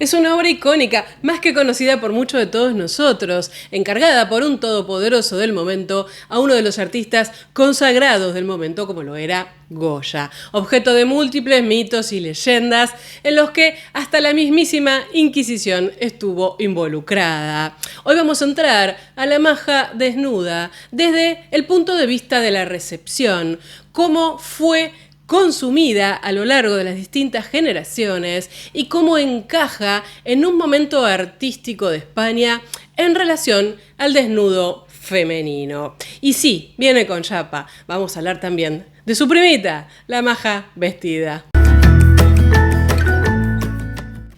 Es una obra icónica, más que conocida por muchos de todos nosotros, encargada por un todopoderoso del momento a uno de los artistas consagrados del momento como lo era Goya, objeto de múltiples mitos y leyendas en los que hasta la mismísima Inquisición estuvo involucrada. Hoy vamos a entrar a la maja desnuda desde el punto de vista de la recepción, cómo fue consumida a lo largo de las distintas generaciones y cómo encaja en un momento artístico de España en relación al desnudo femenino. Y sí, viene con chapa. Vamos a hablar también de su primita, la maja vestida.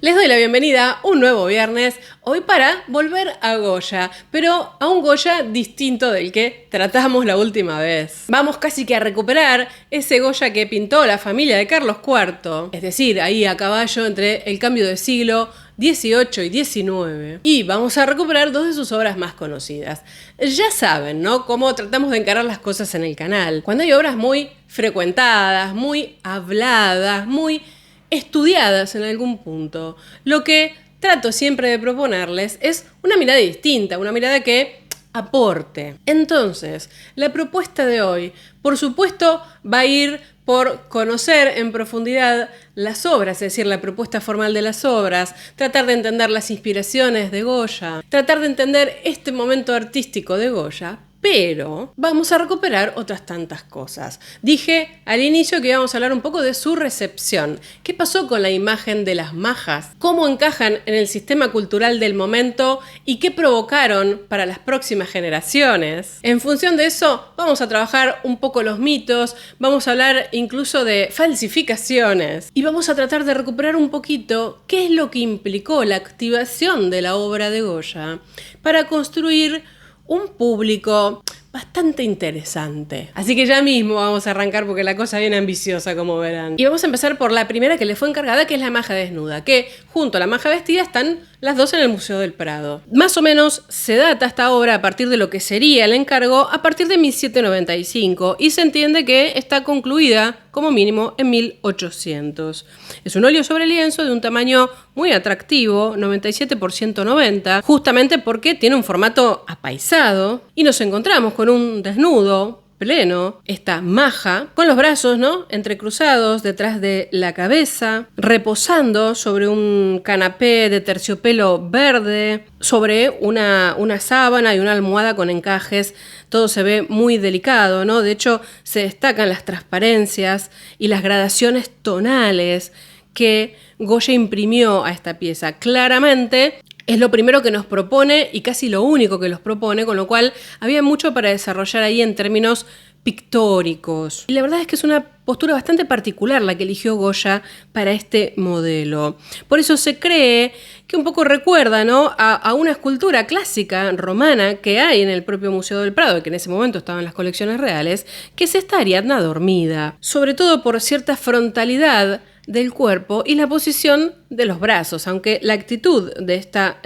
Les doy la bienvenida un nuevo viernes, hoy para volver a Goya, pero a un Goya distinto del que tratamos la última vez. Vamos casi que a recuperar ese Goya que pintó la familia de Carlos IV, es decir, ahí a caballo entre el cambio de siglo XVIII y XIX. Y vamos a recuperar dos de sus obras más conocidas. Ya saben, ¿no?, cómo tratamos de encarar las cosas en el canal. Cuando hay obras muy frecuentadas, muy habladas, muy estudiadas en algún punto, lo que trato siempre de proponerles es una mirada distinta, una mirada que aporte. Entonces, la propuesta de hoy, por supuesto, va a ir por conocer en profundidad las obras, es decir, la propuesta formal de las obras, tratar de entender las inspiraciones de Goya, tratar de entender este momento artístico de Goya, pero vamos a recuperar otras tantas cosas. Dije al inicio que íbamos a hablar un poco de su recepción. ¿Qué pasó con la imagen de las majas? ¿Cómo encajan en el sistema cultural del momento? ¿Y qué provocaron para las próximas generaciones? En función de eso, vamos a trabajar un poco los mitos, vamos a hablar incluso de falsificaciones y vamos a tratar de recuperar un poquito qué es lo que implicó la activación de la obra de Goya para construir un público bastante interesante. Así que ya mismo vamos a arrancar porque la cosa viene ambiciosa, como verán. Y vamos a empezar por la primera que le fue encargada, que es la maja desnuda, que junto a la maja vestida están las dos en el Museo del Prado. Más o menos se data esta obra a partir de lo que sería el encargo a partir de 1795 y se entiende que está concluida como mínimo en 1800. Es un óleo sobre lienzo de un tamaño muy atractivo, 97 por 190, justamente porque tiene un formato apaisado y nos encontramos con un desnudo pleno, esta maja, con los brazos, ¿no?, entrecruzados detrás de la cabeza, reposando sobre un canapé de terciopelo verde, sobre una sábana y una almohada con encajes. Todo se ve muy delicado, ¿no? De hecho, se destacan las transparencias y las gradaciones tonales que Goya imprimió a esta pieza. Claramente es lo primero que nos propone y casi lo único que los propone, con lo cual había mucho para desarrollar ahí en términos pictóricos. Y la verdad es que es una postura bastante particular la que eligió Goya para este modelo. Por eso se cree que un poco recuerda, ¿no?, a una escultura clásica romana que hay en el propio Museo del Prado, que en ese momento estaba en las colecciones reales, que es esta Ariadna dormida, sobre todo por cierta frontalidad del cuerpo y la posición de los brazos, aunque la actitud de esta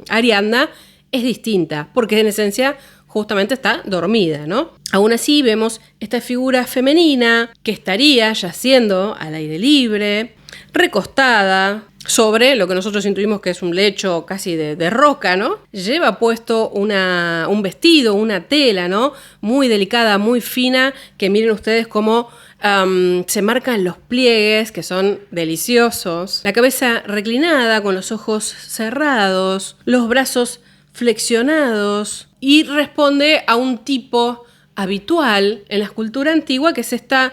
Ariadna es distinta, porque en esencia justamente está dormida, ¿no? Aún así vemos esta figura femenina que estaría yaciendo al aire libre, recostada sobre lo que nosotros intuimos que es un lecho casi de roca, ¿no? Lleva puesto un vestido, una tela, ¿no?, muy delicada, muy fina, que miren ustedes cómo se marcan los pliegues, que son deliciosos. La cabeza reclinada, con los ojos cerrados, los brazos flexionados, y responde a un tipo habitual en la escultura antigua, que es esta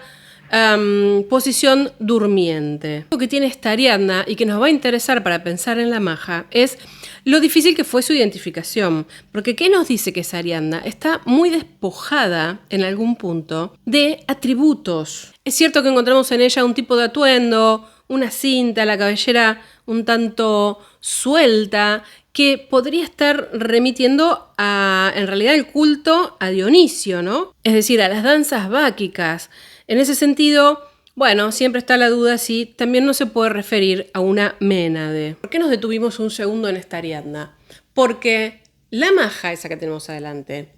posición durmiente. Lo que tiene esta Ariadna y que nos va a interesar para pensar en la maja es lo difícil que fue su identificación, porque ¿qué nos dice que es Ariadna? Está muy despojada en algún punto de atributos. Es cierto que encontramos en ella un tipo de atuendo, una cinta, la cabellera un tanto suelta, que podría estar remitiendo a, en realidad, el culto a Dionisio, ¿no? Es decir, a las danzas báquicas. En ese sentido, bueno, siempre está la duda si también no se puede referir a una Ménade. ¿Por qué nos detuvimos un segundo en esta Ariadna? Porque la maja esa que tenemos adelante,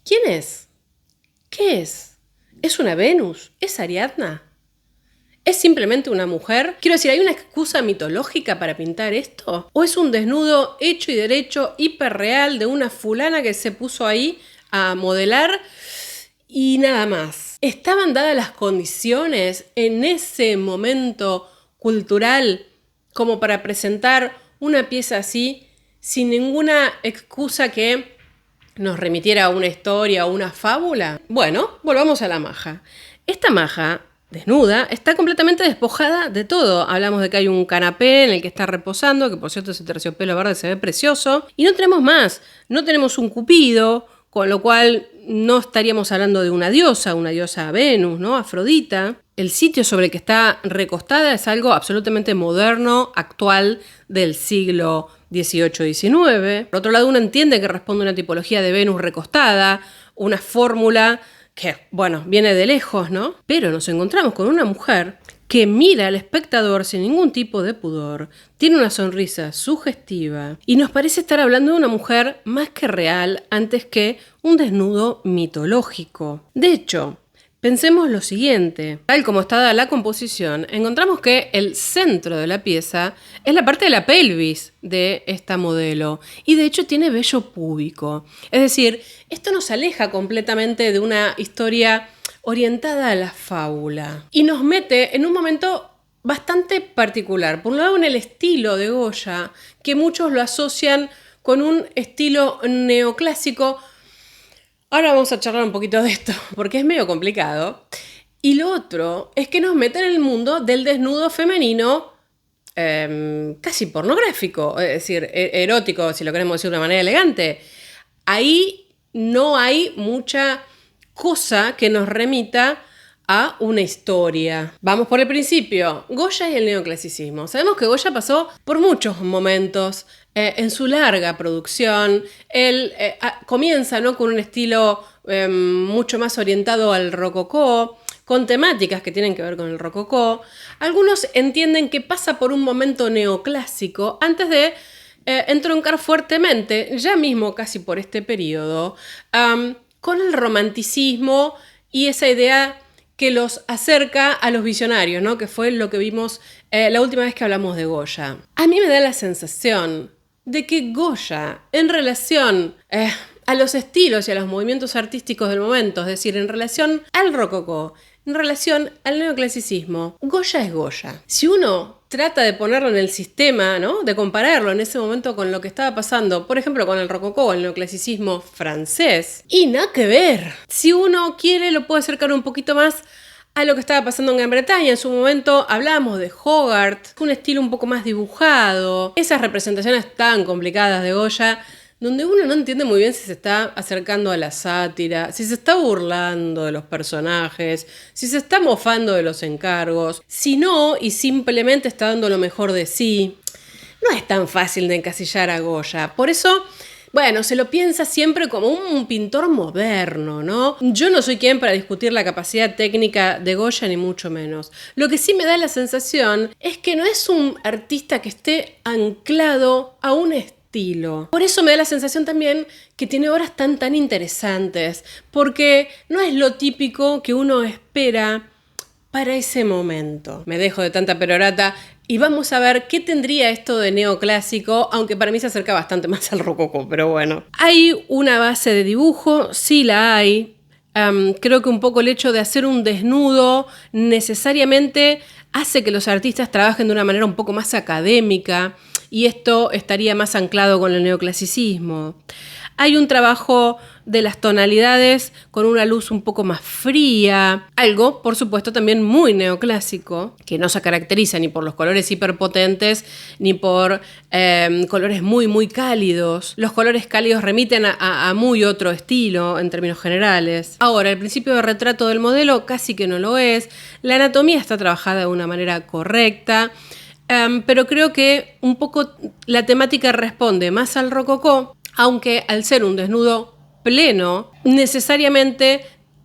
¿quién es? ¿Qué es? ¿Es una Venus? ¿Es Ariadna? ¿Es simplemente una mujer? Quiero decir, ¿hay una excusa mitológica para pintar esto? ¿O es un desnudo hecho y derecho, hiperreal, de una fulana que se puso ahí a modelar y nada más? ¿Estaban dadas las condiciones en ese momento cultural como para presentar una pieza así sin ninguna excusa que nos remitiera a una historia o una fábula? Bueno, volvamos a la maja. Esta maja desnuda está completamente despojada de todo. Hablamos de que hay un canapé en el que está reposando, que por cierto ese terciopelo verde se ve precioso. Y no tenemos más. No tenemos un cupido, con lo cual no estaríamos hablando de una diosa Venus, ¿no? Afrodita. El sitio sobre el que está recostada es algo absolutamente moderno, actual, del siglo XVIII-XIX. Por otro lado, uno entiende que responde a una tipología de Venus recostada, una fórmula que, bueno, viene de lejos, ¿no? Pero nos encontramos con una mujer que mira al espectador sin ningún tipo de pudor, tiene una sonrisa sugestiva y nos parece estar hablando de una mujer más que real antes que un desnudo mitológico. De hecho, pensemos lo siguiente, tal como está dada la composición, encontramos que el centro de la pieza es la parte de la pelvis de esta modelo y de hecho tiene vello púbico. Es decir, esto nos aleja completamente de una historia orientada a la fábula y nos mete en un momento bastante particular. Por un lado, en el estilo de Goya, que muchos lo asocian con un estilo neoclásico. Ahora vamos a charlar un poquito de esto, porque es medio complicado. Y lo otro es que nos mete en el mundo del desnudo femenino casi pornográfico, es decir, erótico, si lo queremos decir de una manera elegante. Ahí no hay mucha cosa que nos remita a una historia. Vamos por el principio. Goya y el neoclasicismo. Sabemos que Goya pasó por muchos momentos en su larga producción. Él comienza, ¿no?, con un estilo mucho más orientado al rococó, con temáticas que tienen que ver con el rococó. Algunos entienden que pasa por un momento neoclásico antes de entroncar fuertemente, ya mismo casi por este periodo, con el romanticismo y esa idea que los acerca a los visionarios, ¿no?, que fue lo que vimos la última vez que hablamos de Goya. A mí me da la sensación de que Goya, en relación a los estilos y a los movimientos artísticos del momento, es decir, en relación al rococó, en relación al neoclasicismo, Goya es Goya. Si uno trata de ponerlo en el sistema, ¿no?, de compararlo en ese momento con lo que estaba pasando, por ejemplo, con el rococó o el neoclasicismo francés, y nada que ver. Si uno quiere, lo puede acercar un poquito más a lo que estaba pasando en Gran Bretaña. En su momento hablamos de Hogarth, un estilo un poco más dibujado, esas representaciones tan complicadas de Goya, donde uno no entiende muy bien si se está acercando a la sátira, si se está burlando de los personajes, si se está mofando de los encargos, si no, y simplemente está dando lo mejor de sí. No es tan fácil de encasillar a Goya. Por eso, bueno, se lo piensa siempre como un pintor moderno, ¿no? Yo no soy quien para discutir la capacidad técnica de Goya, ni mucho menos. Lo que sí me da la sensación es que no es un artista que esté anclado a un estilo. Por eso me da la sensación también que tiene obras tan interesantes, porque no es lo típico que uno espera para ese momento. Me dejo de tanta perorata y vamos a ver qué tendría esto de neoclásico, aunque para mí se acerca bastante más al rococó, pero bueno. ¿Hay una base de dibujo? Sí la hay. Creo que un poco el hecho de hacer un desnudo necesariamente hace que los artistas trabajen de una manera un poco más académica, y esto estaría más anclado con el neoclasicismo. Hay un trabajo de las tonalidades con una luz un poco más fría, algo, por supuesto, también muy neoclásico, que no se caracteriza ni por los colores hiperpotentes, ni por colores muy cálidos. Los colores cálidos remiten a muy otro estilo en términos generales. Ahora, el principio de retrato del modelo casi que no lo es. La anatomía está trabajada de una manera correcta, pero creo que un poco la temática responde más al rococó, aunque al ser un desnudo pleno, necesariamente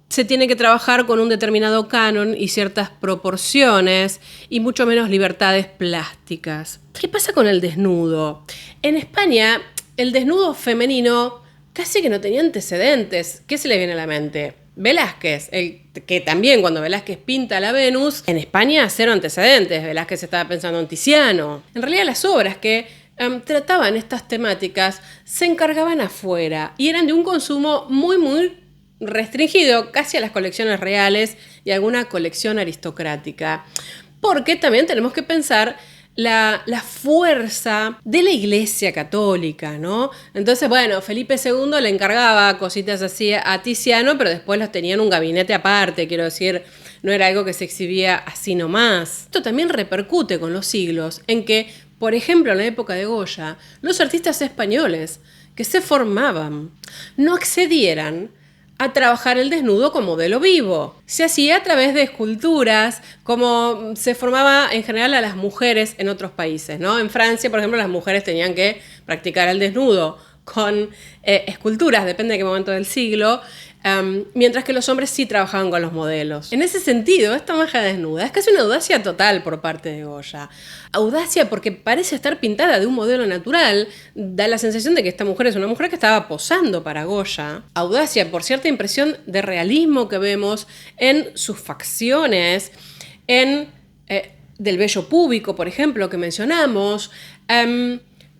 se tiene que trabajar con un determinado canon y ciertas proporciones y mucho menos libertades plásticas. ¿Qué pasa con el desnudo? En España, el desnudo femenino casi que no tenía antecedentes. ¿Qué se le viene a la mente? Velázquez, que también cuando Velázquez pinta la Venus, en España cero antecedentes, Velázquez estaba pensando en Tiziano. En realidad las obras que trataban estas temáticas se encargaban afuera y eran de un consumo muy, muy restringido, casi a las colecciones reales y alguna colección aristocrática. Porque también tenemos que pensar la fuerza de la Iglesia Católica, ¿no? Entonces, bueno, Felipe II le encargaba cositas así a Tiziano, pero después los tenía en un gabinete aparte, quiero decir, no era algo que se exhibía así nomás. Esto también repercute con los siglos, en que, por ejemplo, en la época de Goya, los artistas españoles que se formaban no accedieran a trabajar el desnudo como modelo vivo. Se hacía a través de esculturas, como se formaba en general a las mujeres en otros países, ¿no? En Francia, por ejemplo, las mujeres tenían que practicar el desnudo con esculturas, depende de qué momento del siglo, mientras que los hombres sí trabajaban con los modelos. En ese sentido, esta maja desnuda es casi una audacia total por parte de Goya. Audacia porque parece estar pintada de un modelo natural, da la sensación de que esta mujer es una mujer que estaba posando para Goya. Audacia por cierta impresión de realismo que vemos en sus facciones, en del vello púbico, por ejemplo, que mencionamos,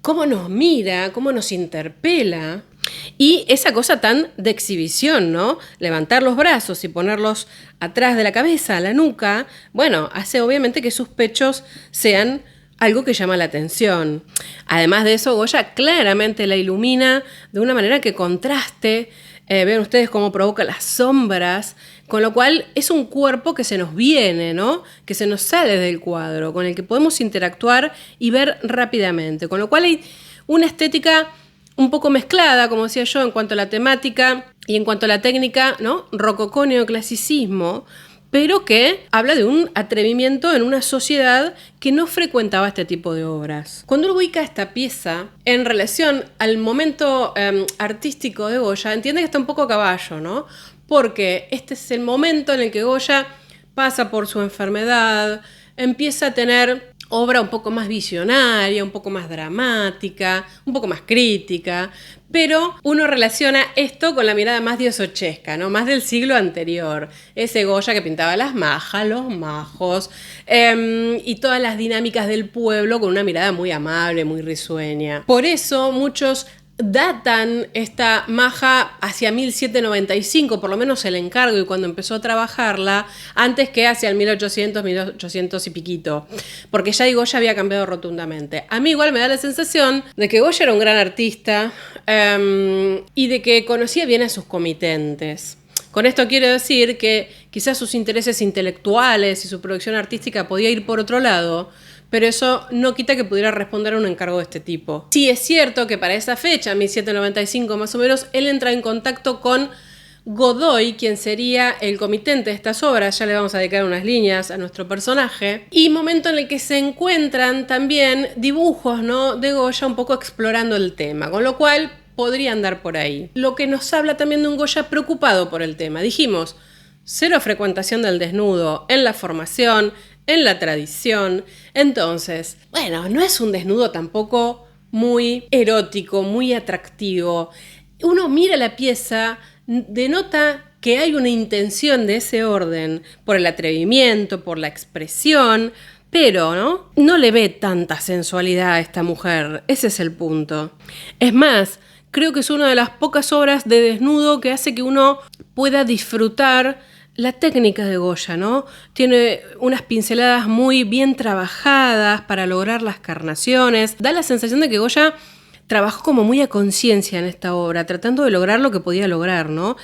cómo nos mira, cómo nos interpela. Y esa cosa tan de exhibición, ¿no? Levantar los brazos y ponerlos atrás de la cabeza, a la nuca, bueno, hace obviamente que sus pechos sean algo que llama la atención. Además de eso, Goya claramente la ilumina de una manera que contraste. Ven ustedes cómo provoca las sombras, con lo cual es un cuerpo que se nos viene, ¿no? Que se nos sale del cuadro, con el que podemos interactuar y ver rápidamente. Con lo cual hay una estética un poco mezclada, como decía yo, en cuanto a la temática y en cuanto a la técnica, ¿no? Rococó neoclasicismo, pero que habla de un atrevimiento en una sociedad que no frecuentaba este tipo de obras. Cuando uno ubica esta pieza en relación al momento artístico de Goya, entiende que está un poco a caballo, ¿no? Porque este es el momento en el que Goya pasa por su enfermedad, empieza a tener obra un poco más visionaria, un poco más dramática, un poco más crítica, pero uno relaciona esto con la mirada más diosochesca, ¿no? Más del siglo anterior. Ese Goya que pintaba las majas, los majos, y todas las dinámicas del pueblo con una mirada muy amable, muy risueña. Por eso muchos datan esta maja hacia 1795, por lo menos el encargo y cuando empezó a trabajarla, antes que hacia el 1800 y piquito, porque ya Goya había cambiado rotundamente. A mí igual me da la sensación de que Goya era un gran artista y de que conocía bien a sus comitentes. Con esto quiero decir que quizás sus intereses intelectuales y su producción artística podía ir por otro lado, pero eso no quita que pudiera responder a un encargo de este tipo. Sí es cierto que para esa fecha, 1795 más o menos, él entra en contacto con Godoy, quien sería el comitente de estas obras, ya le vamos a dedicar unas líneas a nuestro personaje, y momento en el que se encuentran también dibujos, ¿no?, de Goya un poco explorando el tema, con lo cual podría andar por ahí. Lo que nos habla también de un Goya preocupado por el tema. Dijimos, cero frecuentación del desnudo en la formación, en la tradición. Entonces, bueno, no es un desnudo tampoco muy erótico, muy atractivo. Uno mira la pieza, denota que hay una intención de ese orden por el atrevimiento, por la expresión, pero no le ve tanta sensualidad a esta mujer. Ese es el punto. Es más, creo que es una de las pocas obras de desnudo que hace que uno pueda disfrutar la técnica de Goya, ¿no? Tiene unas pinceladas muy bien trabajadas para lograr las carnaciones. Da la sensación de que Goya trabajó como muy a conciencia en esta obra, tratando de lograr lo que podía lograr, ¿no?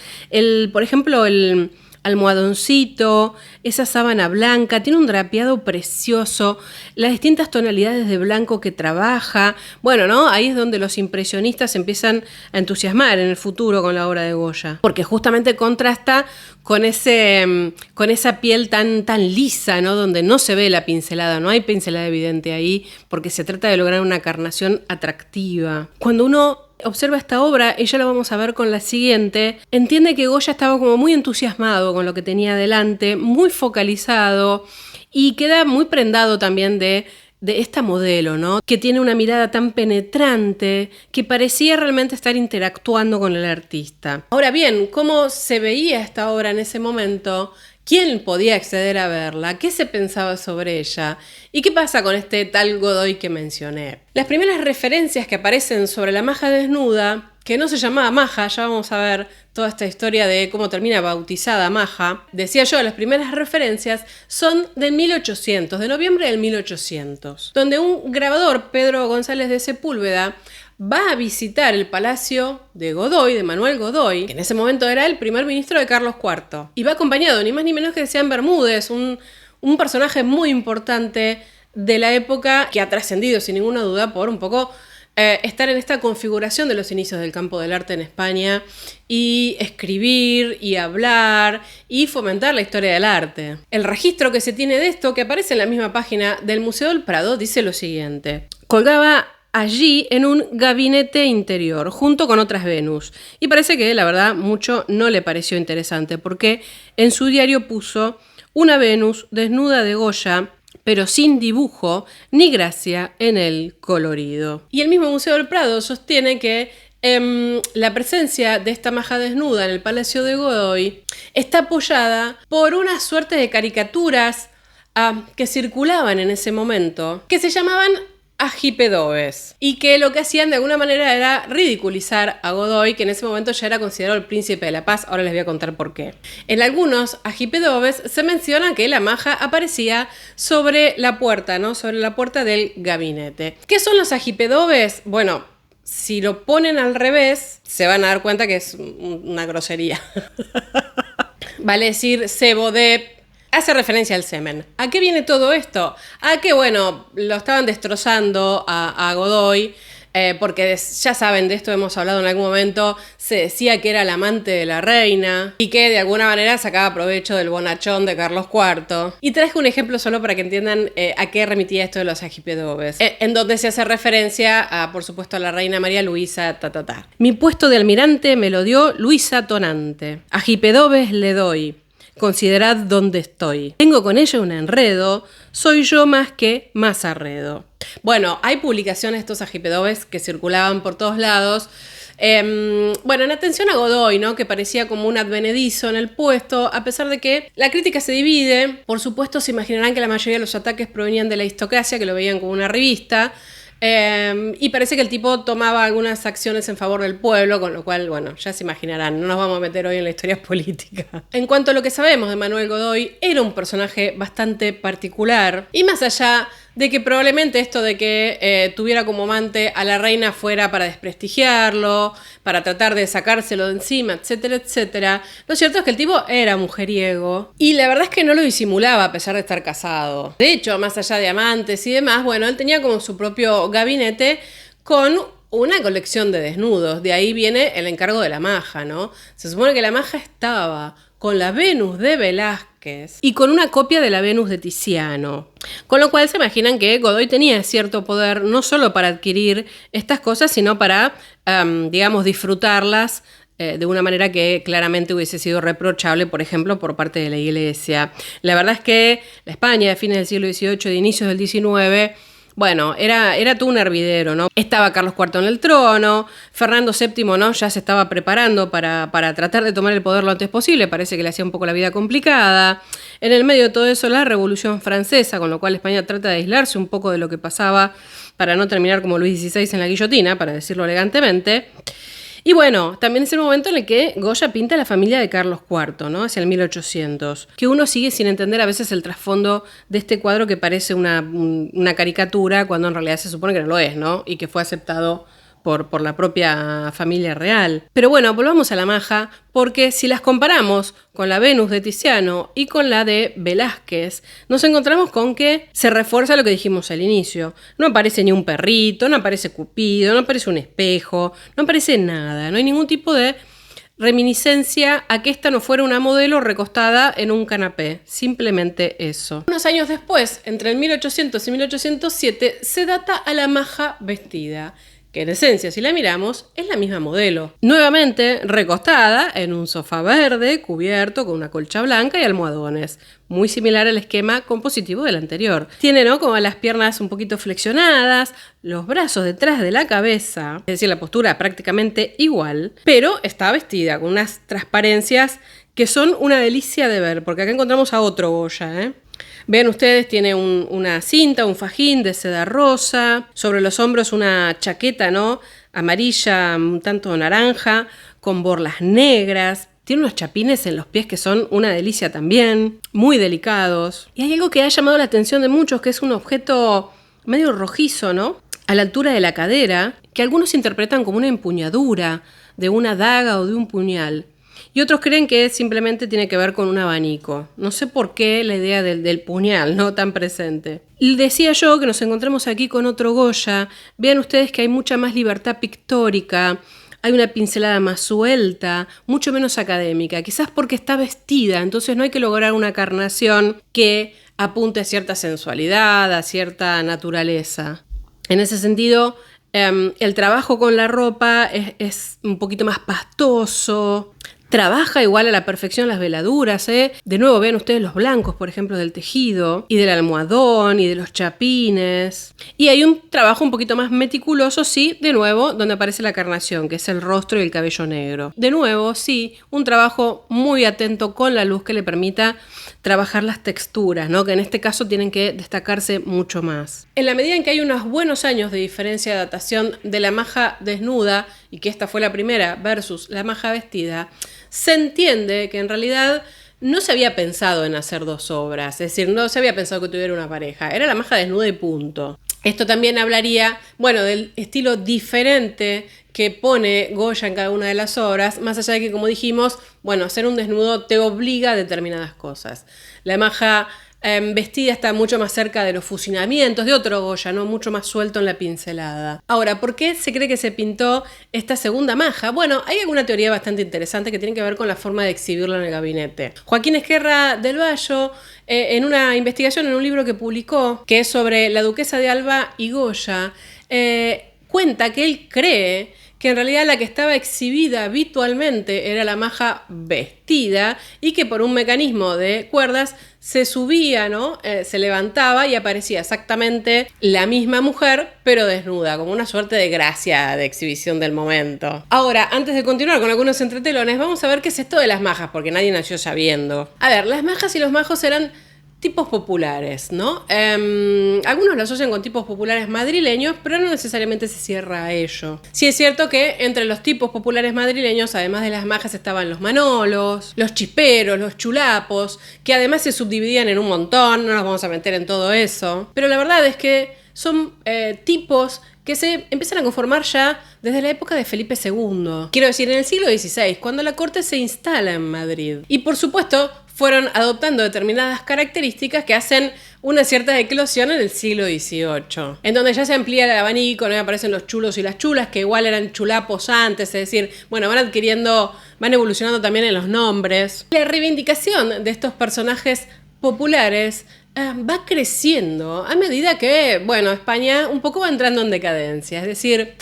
Por ejemplo, el almohadoncito, esa sábana blanca, tiene un drapeado precioso, las distintas tonalidades de blanco que trabaja. Bueno, ¿no? Ahí es donde los impresionistas empiezan a entusiasmar en el futuro con la obra de Goya, porque justamente contrasta con esa piel tan lisa, ¿no? Donde no se ve la pincelada, no hay pincelada evidente ahí, porque se trata de lograr una carnación atractiva. Cuando uno observa esta obra, y ya lo vamos a ver con la siguiente, entiende que Goya estaba como muy entusiasmado con lo que tenía delante, muy focalizado, y queda muy prendado también de de esta modelo, ¿no? Que tiene una mirada tan penetrante que parecía realmente estar interactuando con el artista. Ahora bien, ¿cómo se veía esta obra en ese momento? ¿Quién podía acceder a verla? ¿Qué se pensaba sobre ella? ¿Y qué pasa con este tal Godoy que mencioné? Las primeras referencias que aparecen sobre la maja desnuda, que no se llamaba maja, ya vamos a ver toda esta historia de cómo termina bautizada maja. Decía yo, las primeras referencias son de 1800, de noviembre del 1800, donde un grabador, Pedro González de Sepúlveda, va a visitar el palacio de Godoy, de Manuel Godoy, que en ese momento era el primer ministro de Carlos IV. Y va acompañado ni más ni menos que de Sean Bermúdez, un personaje muy importante de la época que ha trascendido sin ninguna duda por un poco estar en esta configuración de los inicios del campo del arte en España y escribir y hablar y fomentar la historia del arte. El registro que se tiene de esto, que aparece en la misma página del Museo del Prado, dice lo siguiente: colgaba allí en un gabinete interior, junto con otras Venus. Y parece que, la verdad, mucho no le pareció interesante, porque en su diario puso una Venus desnuda de Goya, pero sin dibujo ni gracia en el colorido. Y el mismo Museo del Prado sostiene que la presencia de esta maja desnuda en el Palacio de Godoy está apoyada por una suerte de caricaturas que circulaban en ese momento, que se llamaban agipedobes, y que lo que hacían de alguna manera era ridiculizar a Godoy, que en ese momento ya era considerado el príncipe de la paz. Ahora les voy a contar por qué. En algunos agipedobes se menciona que la maja aparecía sobre la puerta, ¿no? Sobre la puerta del gabinete. ¿Qué son los agipedobes? Bueno, si lo ponen al revés, se van a dar cuenta que es una grosería. Vale decir cebo de... Hace referencia al semen. ¿A qué viene todo esto? A que, bueno, lo estaban destrozando a Godoy, porque ya saben, de esto hemos hablado en algún momento, se decía que era el amante de la reina y que de alguna manera sacaba provecho del bonachón de Carlos IV. Y traje un ejemplo solo para que entiendan a qué remitía esto de los agipedobes, en donde se hace referencia a, por supuesto, a la reina María Luisa, Mi puesto de almirante me lo dio Luisa Tonante. Agipedobes le doy. Considerad dónde estoy. Tengo con ella un enredo, soy yo más que más arredo. Bueno, hay publicaciones de estos agipedobes que circulaban por todos lados. Bueno, en atención a Godoy, ¿no? Que parecía como un advenedizo en el puesto, a pesar de que la crítica se divide. Por supuesto, se imaginarán que la mayoría de los ataques provenían de la Aristocracia, que lo veían como una revista. Y parece que el tipo tomaba algunas acciones en favor del pueblo, con lo cual, bueno, ya se imaginarán, no nos vamos a meter hoy en la historia política. En cuanto a lo que sabemos de Manuel Godoy, era un personaje bastante particular, y más allá de que probablemente esto de que tuviera como amante a la reina fuera para desprestigiarlo, para tratar de sacárselo de encima, etcétera, etcétera. Lo cierto es que el tipo era mujeriego y la verdad es que no lo disimulaba a pesar de estar casado. De hecho, más allá de amantes y demás, bueno, él tenía como su propio gabinete con una colección de desnudos. De ahí viene el encargo de la maja, ¿no? Se supone que la maja estaba con la Venus de Velázquez y con una copia de la Venus de Tiziano. Con lo cual se imaginan que Godoy tenía cierto poder no solo para adquirir estas cosas, sino para, digamos, disfrutarlas de una manera que claramente hubiese sido reprochable, por ejemplo, por parte de la Iglesia. La verdad es que la España de fines del siglo XVIII, de inicios del XIX, bueno, era todo un hervidero, ¿no? Estaba Carlos IV en el trono, Fernando VII, ¿no? Ya se estaba preparando para tratar de tomar el poder lo antes posible, parece que le hacía un poco la vida complicada. En el medio de todo eso, la Revolución Francesa, con lo cual España trata de aislarse un poco de lo que pasaba para no terminar como Luis XVI en la guillotina, para decirlo elegantemente. Y bueno, también es el momento en el que Goya pinta a la familia de Carlos IV, ¿no? Hacia el 1800, que uno sigue sin entender a veces el trasfondo de este cuadro que parece una caricatura, cuando en realidad se supone que no lo es, ¿no? Y que fue aceptado por la propia familia real. Pero bueno, volvamos a la maja, porque si las comparamos con la Venus de Tiziano y con la de Velázquez, nos encontramos con que se refuerza lo que dijimos al inicio. No aparece ni un perrito, no aparece Cupido, no aparece un espejo, no aparece nada, no hay ningún tipo de reminiscencia a que esta no fuera una modelo recostada en un canapé, simplemente eso. Unos años después, entre el 1800 y 1807, se data a la maja vestida, que en esencia, si la miramos, es la misma modelo. Nuevamente recostada en un sofá verde, cubierto con una colcha blanca y almohadones. Muy similar al esquema compositivo del anterior. Tiene, ¿no?, como las piernas un poquito flexionadas, los brazos detrás de la cabeza, es decir, la postura prácticamente igual, pero está vestida con unas transparencias que son una delicia de ver, porque acá encontramos a otro Goya, ¿eh? Vean ustedes, tiene una cinta, un fajín de seda rosa, sobre los hombros una chaqueta, ¿no?, amarilla, un tanto naranja, con borlas negras. Tiene unos chapines en los pies que son una delicia también, muy delicados. Y hay algo que ha llamado la atención de muchos, que es un objeto medio rojizo, ¿no?, a la altura de la cadera, que algunos interpretan como una empuñadura de una daga o de un puñal. Y otros creen que simplemente tiene que ver con un abanico. No sé por qué la idea del puñal, ¿no?, tan presente. Y decía yo que nos encontramos aquí con otro Goya. Vean ustedes que hay mucha más libertad pictórica, hay una pincelada más suelta, mucho menos académica. Quizás porque está vestida, entonces no hay que lograr una carnación que apunte a cierta sensualidad, a cierta naturaleza. En ese sentido, el trabajo con la ropa es un poquito más pastoso. Trabaja igual a la perfección las veladuras, ¿eh? De nuevo, vean ustedes los blancos, por ejemplo, del tejido, y del almohadón, y de los chapines. Y hay un trabajo un poquito más meticuloso, sí, de nuevo, donde aparece la carnación, que es el rostro y el cabello negro. De nuevo, sí, un trabajo muy atento con la luz que le permita trabajar las texturas, ¿no?, que en este caso tienen que destacarse mucho más. En la medida en que hay unos buenos años de diferencia de datación de la maja desnuda, y que esta fue la primera versus la maja vestida, se entiende que en realidad no se había pensado en hacer dos obras, es decir, no se había pensado que tuviera una pareja, era la maja desnuda y punto. Esto también hablaría, bueno, del estilo diferente que pone Goya en cada una de las obras, más allá de que, como dijimos, bueno, hacer un desnudo te obliga a determinadas cosas. La maja vestida está mucho más cerca de los fusionamientos de otro Goya, ¿no?, mucho más suelto en la pincelada. Ahora, ¿por qué se cree que se pintó esta segunda maja? Bueno, hay alguna teoría bastante interesante que tiene que ver con la forma de exhibirlo en el gabinete. Joaquín Ezquerra del Vallo, en una investigación, en un libro que publicó, que es sobre la duquesa de Alba y Goya, cuenta que él cree que en realidad la que estaba exhibida habitualmente era la maja vestida y que por un mecanismo de cuerdas se subía, ¿no?, se levantaba y aparecía exactamente la misma mujer, pero desnuda, como una suerte de gracia de exhibición del momento. Ahora, antes de continuar con algunos entretelones, vamos a ver qué es esto de las majas, porque nadie nació sabiendo. A ver, las majas y los majos eran tipos populares, ¿no? Algunos lo asocian con tipos populares madrileños, pero no necesariamente se cierra a ello. Sí es cierto que entre los tipos populares madrileños, además de las majas, estaban los manolos, los chisperos, los chulapos, que además se subdividían en un montón, no nos vamos a meter en todo eso. Pero la verdad es que son tipos que se empiezan a conformar ya desde la época de Felipe II. Quiero decir, en el siglo XVI, cuando la corte se instala en Madrid. Y por supuesto, fueron adoptando determinadas características que hacen una cierta eclosión en el siglo XVIII, en donde ya se amplía el abanico, ¿no?, aparecen los chulos y las chulas, que igual eran chulapos antes, es decir, bueno, van evolucionando también en los nombres. La reivindicación de estos personajes populares va creciendo a medida que, bueno, España un poco va entrando en decadencia, es decir,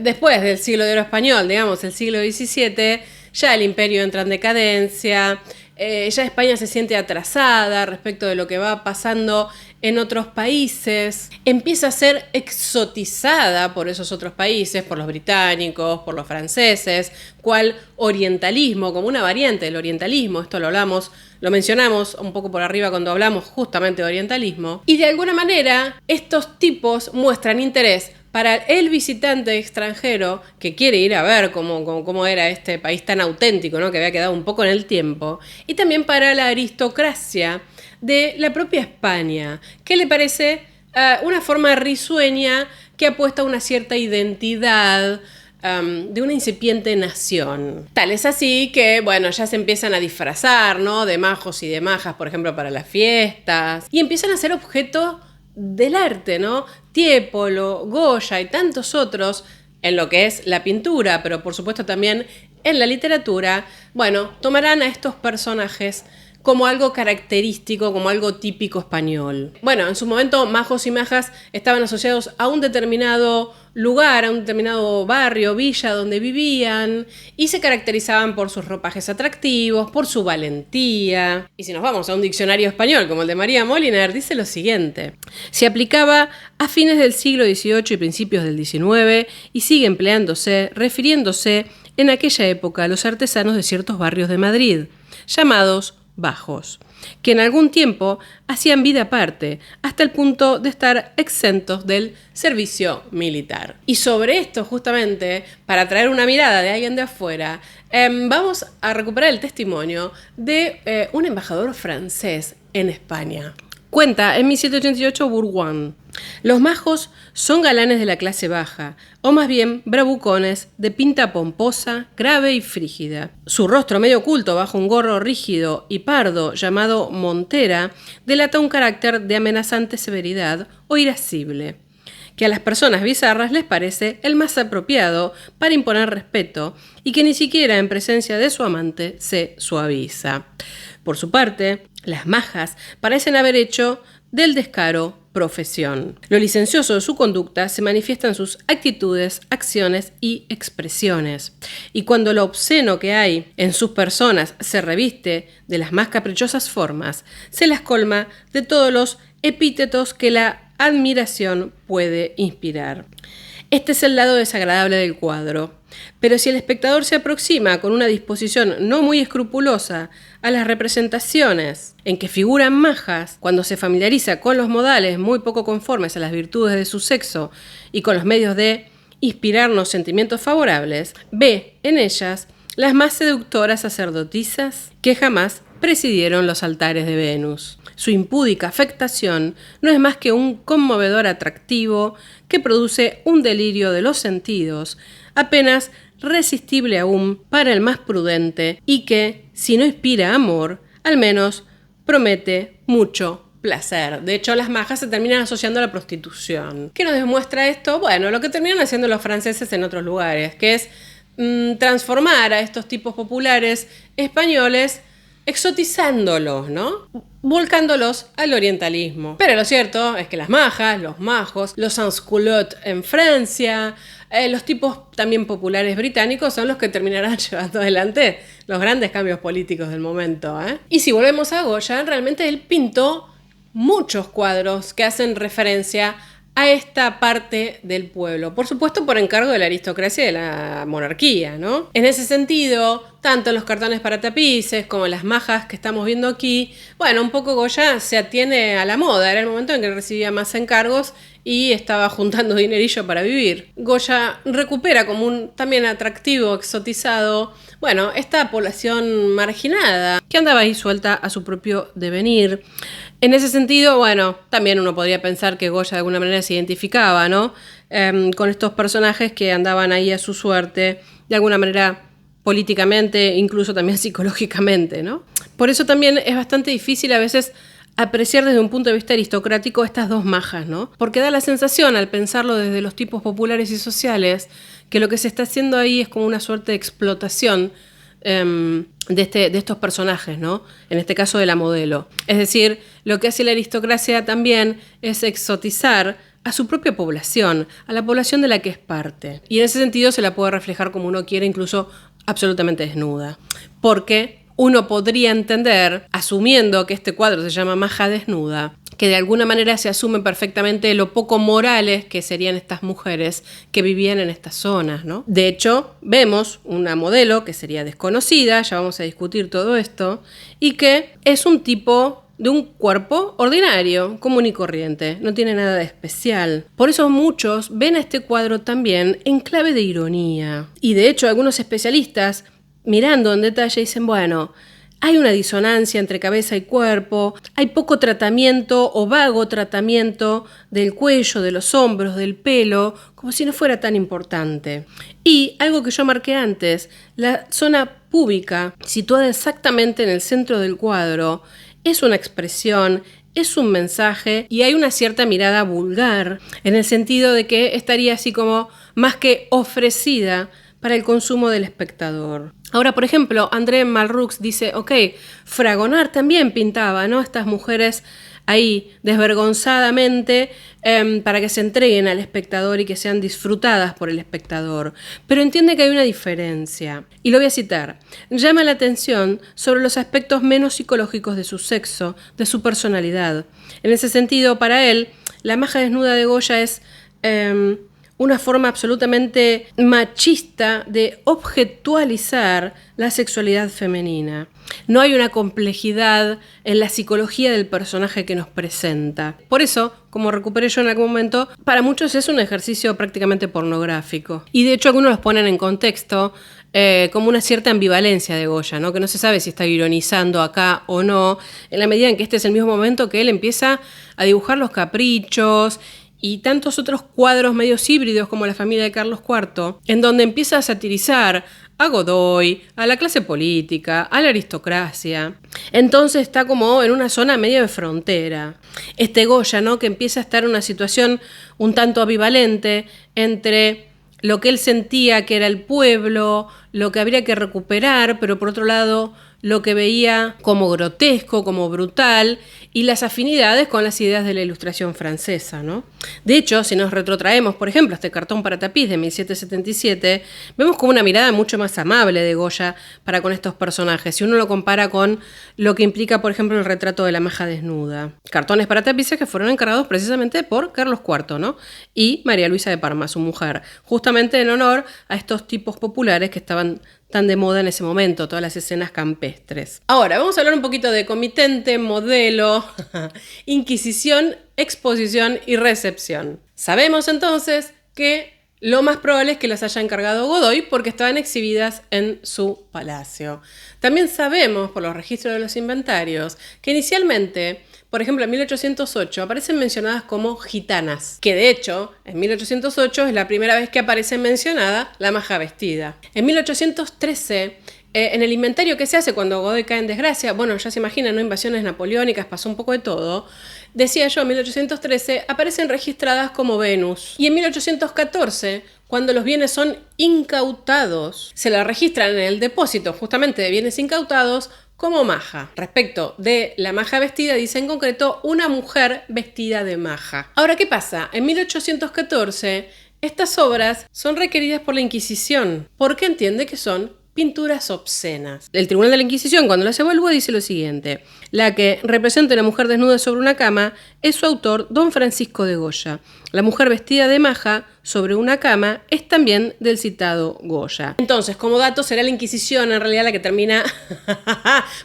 después del siglo de oro español, digamos, el siglo XVII, ya el imperio entra en decadencia. Ya España se siente atrasada respecto de lo que va pasando en otros países, empieza a ser exotizada por esos otros países, por los británicos, por los franceses, cual orientalismo, como una variante del orientalismo, esto lo mencionamos un poco por arriba cuando hablamos justamente de orientalismo, y de alguna manera estos tipos muestran interés para el visitante extranjero que quiere ir a ver cómo era este país tan auténtico, ¿no?, que había quedado un poco en el tiempo, y también para la aristocracia de la propia España, que le parece una forma risueña que apuesta a una cierta identidad de una incipiente nación. Tal es así que, bueno, ya se empiezan a disfrazar, ¿no?, de majos y de majas, por ejemplo, para las fiestas, y empiezan a ser objeto del arte, ¿no? Tiepolo, Goya y tantos otros en lo que es la pintura, pero por supuesto también en la literatura, bueno, tomarán a estos personajes como algo característico, como algo típico español. Bueno, en su momento majos y majas estaban asociados a un determinado lugar, a un determinado barrio, villa donde vivían y se caracterizaban por sus ropajes atractivos, por su valentía. Y si nos vamos a un diccionario español como el de María Moliner, dice lo siguiente: se aplicaba a fines del siglo XVIII y principios del XIX y sigue empleándose, refiriéndose en aquella época a los artesanos de ciertos barrios de Madrid, llamados bajos, que en algún tiempo hacían vida aparte, hasta el punto de estar exentos del servicio militar. Y sobre esto, justamente, para traer una mirada de alguien de afuera, vamos a recuperar el testimonio de un embajador francés en España. Cuenta en 1788 Bourgoin: los majos son galanes de la clase baja, o más bien bravucones de pinta pomposa, grave y frígida. Su rostro medio oculto bajo un gorro rígido y pardo llamado montera delata un carácter de amenazante severidad o irascible, que a las personas bizarras les parece el más apropiado para imponer respeto y que ni siquiera en presencia de su amante se suaviza. Por su parte, las majas parecen haber hecho del descaro profesión. Lo licencioso de su conducta se manifiesta en sus actitudes, acciones y expresiones. Y cuando lo obsceno que hay en sus personas se reviste de las más caprichosas formas, se las colma de todos los epítetos que la admiración puede inspirar. Este es el lado desagradable del cuadro. Pero si el espectador se aproxima con una disposición no muy escrupulosa a las representaciones en que figuran majas, cuando se familiariza con los modales muy poco conformes a las virtudes de su sexo y con los medios de inspirarnos sentimientos favorables, ve en ellas las más seductoras sacerdotisas que jamás presidieron los altares de Venus. Su impúdica afectación no es más que un conmovedor atractivo que produce un delirio de los sentidos, apenas resistible aún para el más prudente y que, si no inspira amor, al menos promete mucho placer. De hecho, las majas se terminan asociando a la prostitución. ¿Qué nos demuestra esto? Bueno, lo que terminan haciendo los franceses en otros lugares, que es transformar a estos tipos populares españoles exotizándolos, ¿no? Volcándolos al orientalismo. Pero lo cierto es que las majas, los majos, los sans-culottes en Francia, los tipos también populares británicos son los que terminarán llevando adelante los grandes cambios políticos del momento, ¿eh? Y si volvemos a Goya, realmente él pintó muchos cuadros que hacen referencia a esta parte del pueblo, por supuesto por encargo de la aristocracia y de la monarquía, ¿no? En ese sentido, tanto los cartones para tapices como las majas que estamos viendo aquí, bueno, un poco Goya se atiene a la moda, era el momento en que recibía más encargos y estaba juntando dinerillo para vivir. Goya recupera como un también atractivo, exotizado, bueno, esta población marginada que andaba ahí suelta a su propio devenir. En ese sentido, bueno, también uno podría pensar que Goya de alguna manera se identificaba, ¿no? Con estos personajes que andaban ahí a su suerte, de alguna manera políticamente, incluso también psicológicamente, ¿no? Por eso también es bastante difícil a veces apreciar desde un punto de vista aristocrático estas dos majas, ¿no? Porque da la sensación, al pensarlo desde los tipos populares y sociales, que lo que se está haciendo ahí es como una suerte de explotación de estos personajes, ¿no? En este caso de la modelo. Es decir, lo que hace la aristocracia también es exotizar a su propia población, a la población de la que es parte. Y en ese sentido se la puede reflejar como uno quiere, incluso absolutamente desnuda. Porque uno podría entender, asumiendo que este cuadro se llama Maja desnuda, que de alguna manera se asume perfectamente lo poco morales que serían estas mujeres que vivían en estas zonas, ¿no? De hecho, vemos una modelo que sería desconocida, ya vamos a discutir todo esto, y que es un tipo de un cuerpo ordinario, común y corriente, no tiene nada de especial. Por eso muchos ven a este cuadro también en clave de ironía. Y de hecho, algunos especialistas, mirando en detalle, dicen, bueno, hay una disonancia entre cabeza y cuerpo, hay poco tratamiento o vago tratamiento del cuello, de los hombros, del pelo, como si no fuera tan importante. Y algo que yo marqué antes, la zona púbica, situada exactamente en el centro del cuadro, es una expresión, es un mensaje y hay una cierta mirada vulgar, en el sentido de que estaría así como más que ofrecida para el consumo del espectador. Ahora, por ejemplo, André Malraux dice, ok, Fragonard también pintaba, ¿no? Estas mujeres ahí desvergonzadamente para que se entreguen al espectador y que sean disfrutadas por el espectador. Pero entiende que hay una diferencia. Y lo voy a citar. Llama la atención sobre los aspectos menos psicológicos de su sexo, de su personalidad. En ese sentido, para él, la maja desnuda de Goya es una forma absolutamente machista de objetualizar la sexualidad femenina. No hay una complejidad en la psicología del personaje que nos presenta. Por eso, como recuperé yo en algún momento, para muchos es un ejercicio prácticamente pornográfico. Y de hecho algunos los ponen en contexto como una cierta ambivalencia de Goya, ¿no? Que no se sabe si está ironizando acá o no, en la medida en que este es el mismo momento que él empieza a dibujar los caprichos y tantos otros cuadros medios híbridos como La familia de Carlos IV, en donde empieza a satirizar a Godoy, a la clase política, a la aristocracia. Entonces está como en una zona medio de frontera. Este Goya, ¿no? Que empieza a estar en una situación un tanto ambivalente entre lo que él sentía que era el pueblo, lo que habría que recuperar, pero por otro lado lo que veía como grotesco, como brutal, y las afinidades con las ideas de la Ilustración francesa, ¿no? De hecho, si nos retrotraemos, por ejemplo, a este cartón para tapiz de 1777, vemos como una mirada mucho más amable de Goya para con estos personajes, si uno lo compara con lo que implica, por ejemplo, el retrato de la maja desnuda. Cartones para tapices que fueron encargados precisamente por Carlos IV, ¿no? Y María Luisa de Parma, su mujer, justamente en honor a estos tipos populares que estaban tan de moda en ese momento, todas las escenas campestres. Ahora, vamos a hablar un poquito de comitente, modelo, inquisición, exposición y recepción. Sabemos entonces que lo más probable es que las haya encargado Godoy porque estaban exhibidas en su palacio. También sabemos, por los registros de los inventarios, que inicialmente, por ejemplo, en 1808 aparecen mencionadas como gitanas, que de hecho, en 1808 es la primera vez que aparece mencionada la maja vestida. En 1813, en el inventario que se hace cuando Godoy cae en desgracia, bueno, ya se imaginan, ¿no? Invasiones napoleónicas, pasó un poco de todo. Decía yo, en 1813 aparecen registradas como Venus. Y en 1814, cuando los bienes son incautados, se la registran en el depósito justamente de bienes incautados como maja. Respecto de la maja vestida, dice en concreto una mujer vestida de maja. Ahora, ¿qué pasa? En 1814, estas obras son requeridas por la Inquisición, porque entiende que son pinturas obscenas. El Tribunal de la Inquisición, cuando las evalúa, dice lo siguiente: la que representa a una mujer desnuda sobre una cama es su autor, don Francisco de Goya. La mujer vestida de maja sobre una cama es también del citado Goya. Entonces, como dato, será la Inquisición en realidad la que termina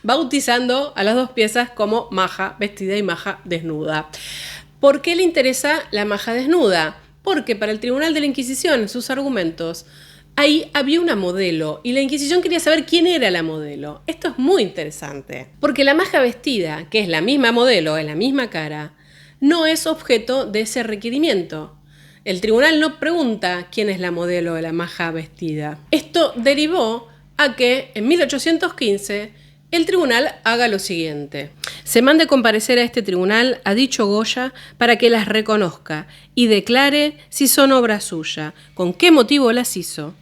bautizando a las dos piezas como maja vestida y maja desnuda. ¿Por qué le interesa la maja desnuda? Porque para el Tribunal de la Inquisición, en sus argumentos, ahí había una modelo y la Inquisición quería saber quién era la modelo. Esto es muy interesante, porque la maja vestida, que es la misma modelo, es la misma cara, no es objeto de ese requerimiento. El tribunal no pregunta quién es la modelo de la maja vestida. Esto derivó a que en 1815 el tribunal haga lo siguiente: se mande comparecer a este tribunal a dicho Goya para que las reconozca y declare si son obra suya, con qué motivo las hizo,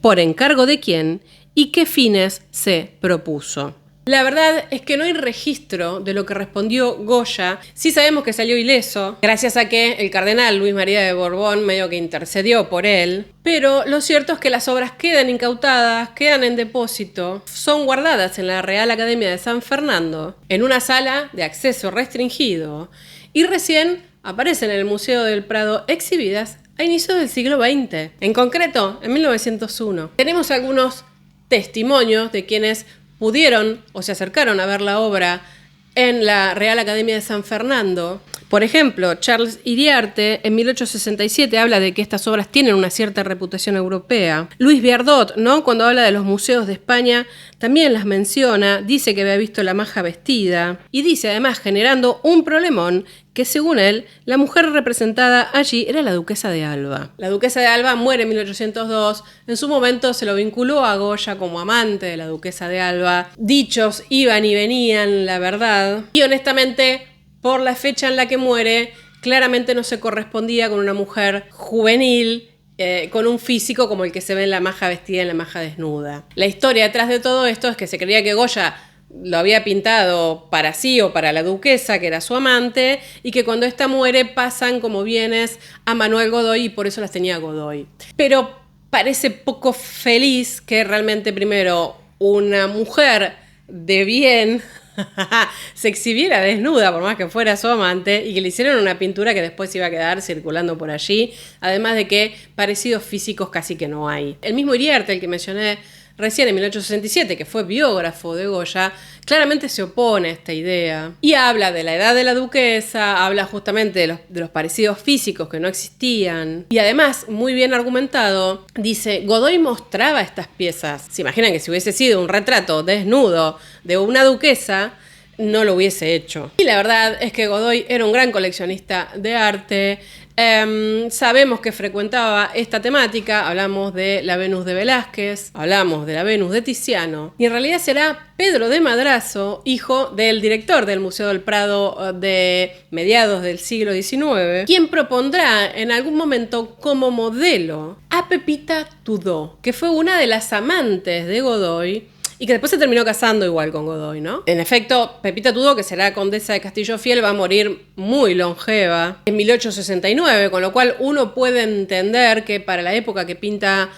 por encargo de quién y qué fines se propuso. La verdad es que no hay registro de lo que respondió Goya. Sí sabemos que salió ileso, gracias a que el cardenal Luis María de Borbón medio que intercedió por él. Pero lo cierto es que las obras quedan incautadas, quedan en depósito, son guardadas en la Real Academia de San Fernando, en una sala de acceso restringido, y recién aparecen en el Museo del Prado exhibidas a inicios del siglo XX. En concreto, en 1901. Tenemos algunos testimonios de quienes pudieron o se acercaron a ver la obra en la Real Academia de San Fernando. Por ejemplo, Charles Iriarte en 1867 habla de que estas obras tienen una cierta reputación europea. Luis Viardot, ¿no?, cuando habla de los museos de España, también las menciona, dice que había visto la maja vestida y dice además, generando un problemón, que según él, la mujer representada allí era la duquesa de Alba. La duquesa de Alba muere en 1802, en su momento se lo vinculó a Goya como amante de la duquesa de Alba. Dichos iban y venían, la verdad, y honestamente, por la fecha en la que muere, claramente no se correspondía con una mujer juvenil, con un físico como el que se ve en la maja vestida y en la maja desnuda. La historia detrás de todo esto es que se creía que Goya lo había pintado para sí o para la duquesa, que era su amante, y que cuando ésta muere pasan como bienes a Manuel Godoy y por eso las tenía Godoy. Pero parece poco feliz que realmente primero una mujer de bien se exhibiera desnuda, por más que fuera su amante, y que le hicieran una pintura que después iba a quedar circulando por allí, además de que parecidos físicos casi que no hay. El mismo Iriarte, el que mencioné recién en 1867, que fue biógrafo de Goya, claramente se opone a esta idea y habla de la edad de la duquesa, habla justamente de los parecidos físicos que no existían y además, muy bien argumentado, dice, Godoy mostraba estas piezas. Se imaginan que si hubiese sido un retrato desnudo de una duquesa, no lo hubiese hecho. Y la verdad es que Godoy era un gran coleccionista de arte. Sabemos que frecuentaba esta temática, hablamos de la Venus de Velázquez, hablamos de la Venus de Tiziano, y en realidad será Pedro de Madrazo, hijo del director del Museo del Prado de mediados del siglo XIX, quien propondrá en algún momento como modelo a Pepita Tudó, que fue una de las amantes de Godoy, y que después se terminó casando igual con Godoy, ¿no? En efecto, Pepita Tudó, que será condesa de Castillo Fiel, va a morir muy longeva en 1869, con lo cual uno puede entender que para la época que pinta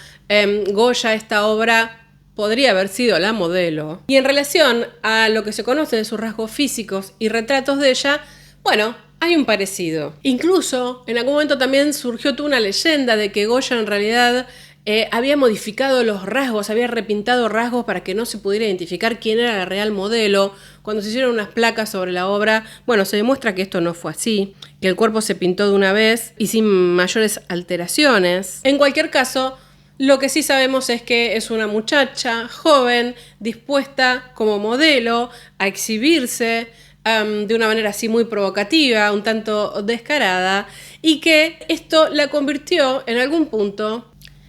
Goya esta obra podría haber sido la modelo. Y en relación a lo que se conoce de sus rasgos físicos y retratos de ella, bueno, hay un parecido. Incluso en algún momento también surgió toda una leyenda de que Goya en realidad había modificado los rasgos, había repintado rasgos para que no se pudiera identificar quién era la real modelo. Cuando se hicieron unas placas sobre la obra, bueno, se demuestra que esto no fue así, que el cuerpo se pintó de una vez y sin mayores alteraciones. En cualquier caso, lo que sí sabemos es que es una muchacha joven, dispuesta como modelo a exhibirse de una manera así muy provocativa, un tanto descarada, y que esto la convirtió en algún punto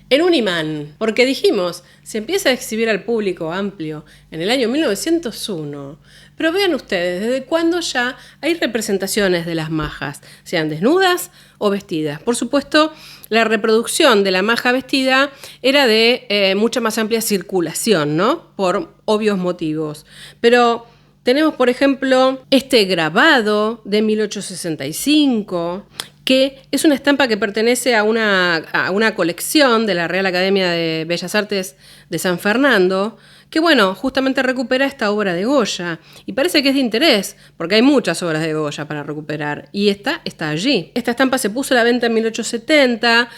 en un imán, porque dijimos, se empieza a exhibir al público amplio en el año 1901, pero vean ustedes, desde cuándo ya hay representaciones de las majas, sean desnudas o vestidas. Por supuesto, la reproducción de la maja vestida era de mucha más amplia circulación, ¿no? Por obvios motivos. Pero tenemos, por ejemplo, este grabado de 1865, que es una estampa que pertenece a una colección de la Real Academia de Bellas Artes de San Fernando, que bueno, justamente recupera esta obra de Goya. Y parece que es de interés, porque hay muchas obras de Goya para recuperar, y esta está allí. Esta estampa se puso a la venta en 1870,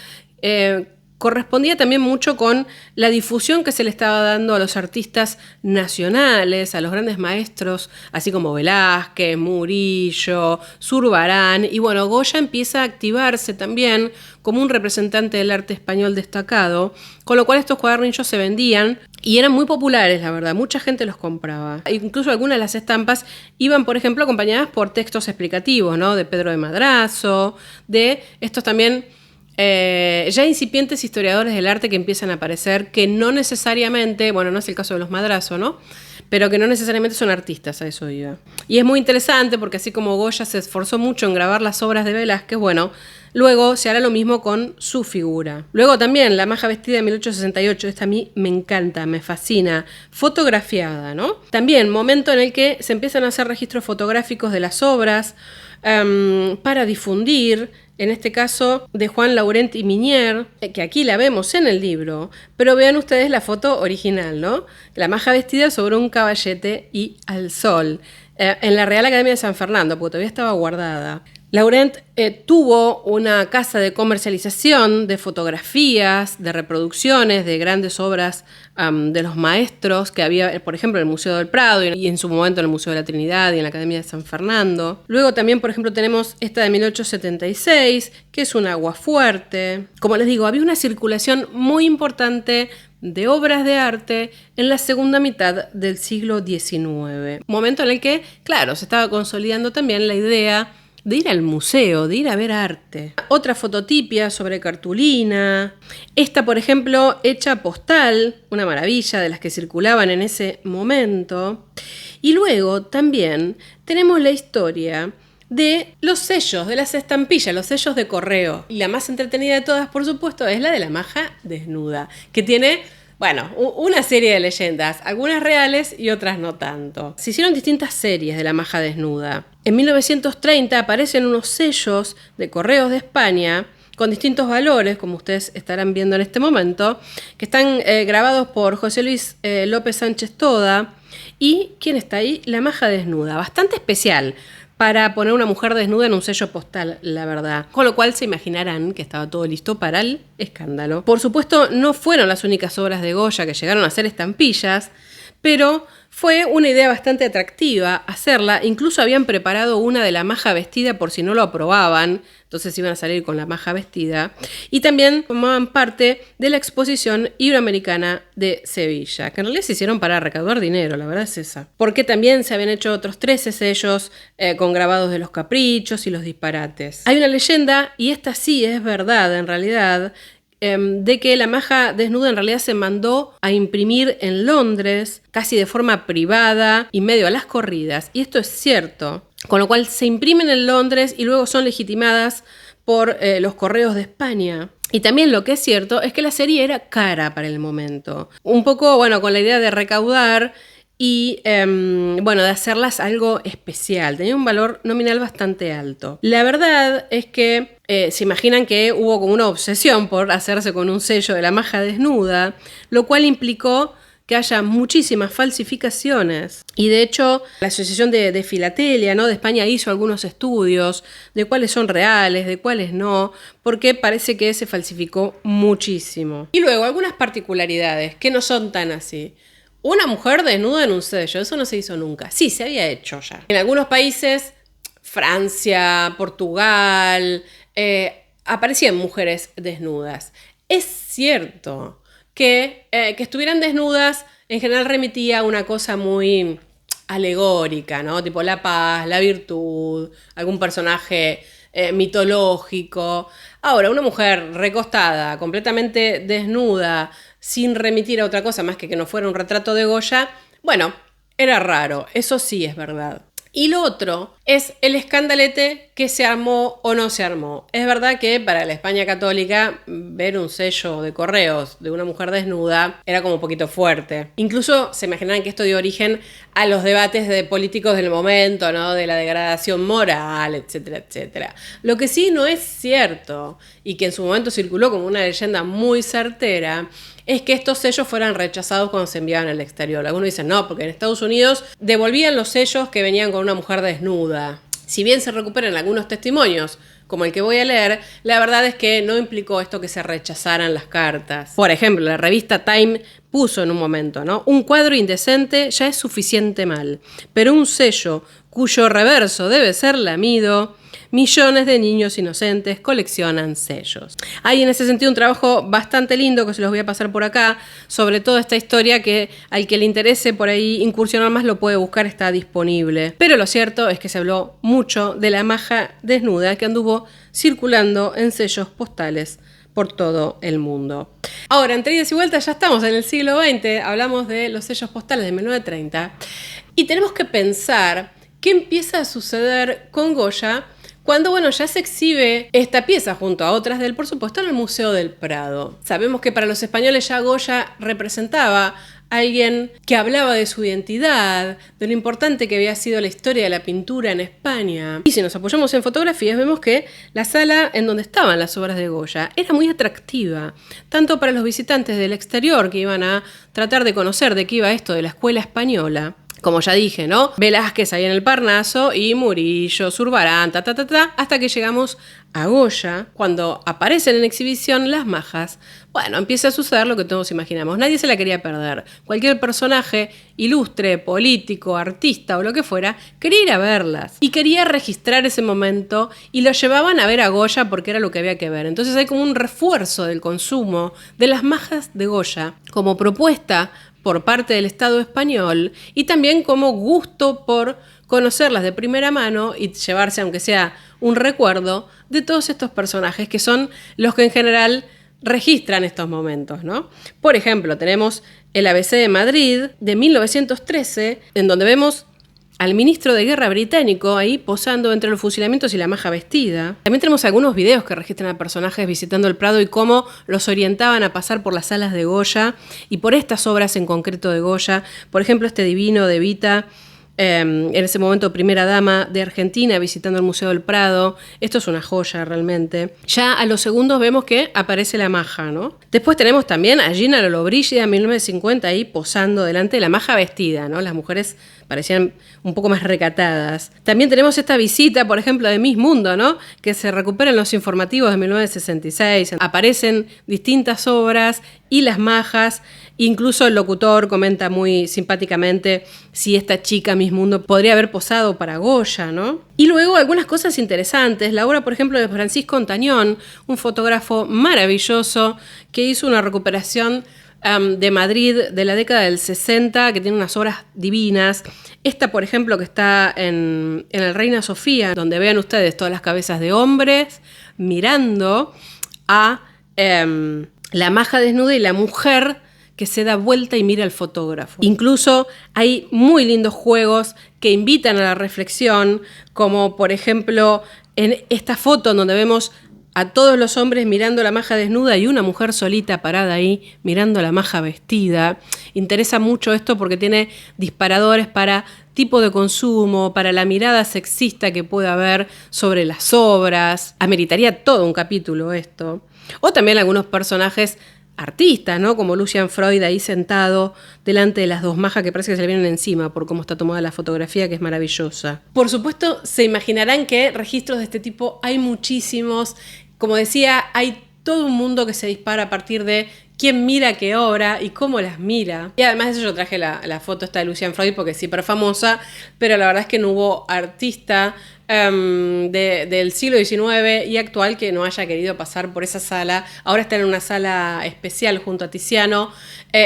correspondía también mucho con la difusión que se le estaba dando a los artistas nacionales, a los grandes maestros, así como Velázquez, Murillo, Zurbarán, y bueno, Goya empieza a activarse también como un representante del arte español destacado, con lo cual estos cuadernillos se vendían y eran muy populares, la verdad, mucha gente los compraba. Incluso algunas de las estampas iban, por ejemplo, acompañadas por textos explicativos, ¿no? De Pedro de Madrazo, de estos también ya incipientes historiadores del arte que empiezan a aparecer, que no necesariamente, bueno, no es el caso de los Madrazo, ¿no? Pero que no necesariamente son artistas, a eso iba. Y es muy interesante porque así como Goya se esforzó mucho en grabar las obras de Velázquez, bueno, luego se hará lo mismo con su figura. Luego también la maja vestida de 1868, esta a mí me encanta, me fascina, fotografiada, ¿no? También momento en el que se empiezan a hacer registros fotográficos de las obras para difundir, en este caso de Juan Laurent y Minier, que aquí la vemos en el libro, pero vean ustedes la foto original, ¿no? La maja vestida sobre un caballete y al sol, en la Real Academia de San Fernando, porque todavía estaba guardada. Laurent tuvo una casa de comercialización de fotografías, de reproducciones de grandes obras de los maestros que había, por ejemplo, en el Museo del Prado y en su momento en el Museo de la Trinidad y en la Academia de San Fernando. Luego también, por ejemplo, tenemos esta de 1876, que es un aguafuerte. Como les digo, había una circulación muy importante de obras de arte en la segunda mitad del siglo XIX. Momento en el que, claro, se estaba consolidando también la idea de ir al museo, de ir a ver arte. Otra fototipia sobre cartulina. Esta, por ejemplo, hecha postal, una maravilla de las que circulaban en ese momento. Y luego también tenemos la historia de los sellos, de las estampillas, los sellos de correo. Y la más entretenida de todas, por supuesto, es la de la maja desnuda, que tiene Bueno, una serie de leyendas, algunas reales y otras no tanto. Se hicieron distintas series de la maja desnuda. En 1930 aparecen unos sellos de Correos de España con distintos valores, como ustedes estarán viendo en este momento, que están grabados por José Luis López Sánchez Toda. ¿Y quién está ahí? La maja desnuda, bastante especial para poner una mujer desnuda en un sello postal, la verdad. Con lo cual se imaginarán que estaba todo listo para el escándalo. Por supuesto, no fueron las únicas obras de Goya que llegaron a hacer estampillas, pero fue una idea bastante atractiva hacerla. Incluso habían preparado una de la maja vestida por si no lo aprobaban, entonces iban a salir con la maja vestida. Y también formaban parte de la exposición iberoamericana de Sevilla, que en realidad se hicieron para recaudar dinero, la verdad es esa. Porque también se habían hecho otros 13 sellos con grabados de los caprichos y los disparates. Hay una leyenda, y esta sí es verdad en realidad, de que la maja desnuda en realidad se mandó a imprimir en Londres, casi de forma privada y medio a las corridas. Y esto es cierto. Con lo cual se imprimen en Londres y luego son legitimadas por los Correos de España. Y también lo que es cierto es que la serie era cara para el momento. Un poco, bueno, con la idea de recaudar y, bueno, de hacerlas algo especial. Tenía un valor nominal bastante alto. La verdad es que se imaginan que hubo como una obsesión por hacerse con un sello de la maja desnuda, lo cual implicó que haya muchísimas falsificaciones. Y de hecho, la Asociación de Filatelia, ¿no?, de España hizo algunos estudios de cuáles son reales, de cuáles no, porque parece que se falsificó muchísimo. Y luego, algunas particularidades que no son tan así. Una mujer desnuda en un sello, eso no se hizo nunca. Sí, se había hecho ya. En algunos países, Francia, Portugal, aparecían mujeres desnudas. Es cierto que estuvieran desnudas en general remitía a una cosa muy alegórica, ¿no? Tipo la paz, la virtud, algún personaje mitológico. Ahora, una mujer recostada, completamente desnuda, sin remitir a otra cosa más que no fuera un retrato de Goya, bueno, era raro, eso sí es verdad. Y lo otro es el escandalete que se armó o no se armó. Es verdad que para la España católica ver un sello de Correos de una mujer desnuda era como un poquito fuerte. Incluso se imaginarán que esto dio origen a los debates de políticos del momento, ¿no?, de la degradación moral, etcétera, etcétera. Lo que sí no es cierto, y que en su momento circuló como una leyenda muy certera, es que estos sellos fueran rechazados cuando se enviaban al exterior. Algunos dicen no, porque en Estados Unidos devolvían los sellos que venían con una mujer desnuda. Si bien se recuperan algunos testimonios, como el que voy a leer, la verdad es que no implicó esto que se rechazaran las cartas. Por ejemplo, la revista Time puso en un momento, ¿no?, un cuadro indecente ya es suficiente mal, pero un sello cuyo reverso debe ser lamido. Millones de niños inocentes coleccionan sellos. Hay en ese sentido un trabajo bastante lindo que se los voy a pasar por acá sobre toda esta historia, que al que le interese por ahí incursionar más lo puede buscar, está disponible. Pero lo cierto es que se habló mucho de la maja desnuda que anduvo circulando en sellos postales por todo el mundo. Ahora, entre idas y vueltas, ya estamos en el siglo XX, hablamos de los sellos postales de 1930 y tenemos que pensar qué empieza a suceder con Goya cuando, bueno, ya se exhibe esta pieza junto a otras de él, por supuesto, en el Museo del Prado. Sabemos que para los españoles ya Goya representaba a alguien que hablaba de su identidad, de lo importante que había sido la historia de la pintura en España. Y si nos apoyamos en fotografías, vemos que la sala en donde estaban las obras de Goya era muy atractiva, tanto para los visitantes del exterior que iban a tratar de conocer de qué iba esto de la escuela española. Como ya dije, ¿no? Velázquez ahí en el Parnaso y Murillo, Zurbarán, hasta que llegamos a Goya, cuando aparecen en exhibición las majas. Bueno, empieza a suceder lo que todos imaginamos. Nadie se la quería perder. Cualquier personaje ilustre, político, artista o lo que fuera, quería ir a verlas. Y quería registrar ese momento y lo llevaban a ver a Goya porque era lo que había que ver. Entonces hay como un refuerzo del consumo de las majas de Goya como propuesta por parte del Estado español y también como gusto por conocerlas de primera mano y llevarse, aunque sea un recuerdo, de todos estos personajes que son los que en general registran estos momentos, ¿no? Por ejemplo, tenemos el ABC de Madrid de 1913, en donde vemos al ministro de Guerra británico ahí posando entre los fusilamientos y la maja vestida. También tenemos algunos videos que registran a personajes visitando el Prado y cómo los orientaban a pasar por las salas de Goya y por estas obras en concreto de Goya. Por ejemplo, este Divino de Evita, en ese momento primera dama de Argentina visitando el Museo del Prado. Esto es una joya realmente. Ya a los segundos vemos que aparece la maja, ¿no? Después tenemos también a Gina Lollobrigida en 1950 ahí posando delante de la maja vestida, ¿no? Las mujeres parecían un poco más recatadas. También tenemos esta visita, por ejemplo, de Miss Mundo, ¿no? Que se recupera en los informativos de 1966. Aparecen distintas obras y las majas. Incluso el locutor comenta muy simpáticamente si esta chica Miss Mundo podría haber posado para Goya, ¿no? Y luego algunas cosas interesantes. La obra, por ejemplo, de Francisco Ontañón, un fotógrafo maravilloso que hizo una recuperación de Madrid de la década del 60, que tiene unas obras divinas. Esta, por ejemplo, que está en el Reina Sofía, donde vean ustedes todas las cabezas de hombres mirando a la maja desnuda y la mujer que se da vuelta y mira al fotógrafo. Incluso hay muy lindos juegos que invitan a la reflexión, como por ejemplo en esta foto en donde vemos a todos los hombres mirando la maja desnuda y una mujer solita parada ahí mirando la maja vestida. Interesa mucho esto porque tiene disparadores para tipo de consumo, para la mirada sexista que puede haber sobre las obras. Ameritaría todo un capítulo esto. O también algunos personajes artistas, ¿no? Como Lucian Freud ahí sentado delante de las dos majas que parece que se le vienen encima por cómo está tomada la fotografía, que es maravillosa. Por supuesto, se imaginarán que registros de este tipo hay muchísimos. Como decía, hay todo un mundo que se dispara a partir de quién mira qué obra y cómo las mira. Y además de eso yo traje la foto esta de Lucian Freud porque es súper famosa, pero la verdad es que no hubo artista del siglo XIX y actual que no haya querido pasar por esa sala. Ahora está en una sala especial junto a Tiziano